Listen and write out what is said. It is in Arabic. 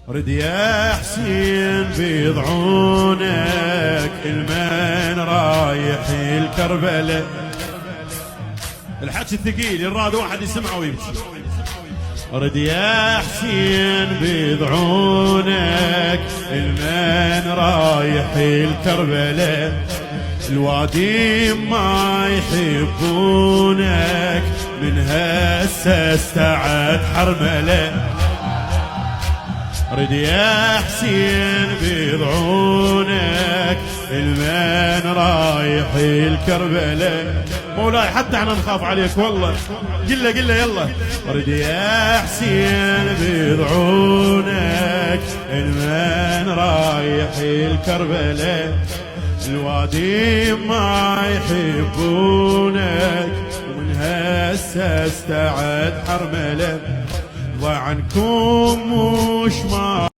رد يا حسين بيضعونك المن رايح الكربلة. الحكي الثقيل الراد واحد يسمعه ويبكي. رد يا حسين بيضعونك المن رايح الكربلة. الوادي ما يحبونك من هسه استعد حرمله. رد يا حسين بيضعونك المن رايح الكربلة. مولاي حتى احنا نخاف عليك والله. قل له يلا. رد يا حسين بيضعونك المن رايح الكربلة. الوادي ما يحبونك ومن هسه استعد حرمله. ضعنكم مش ما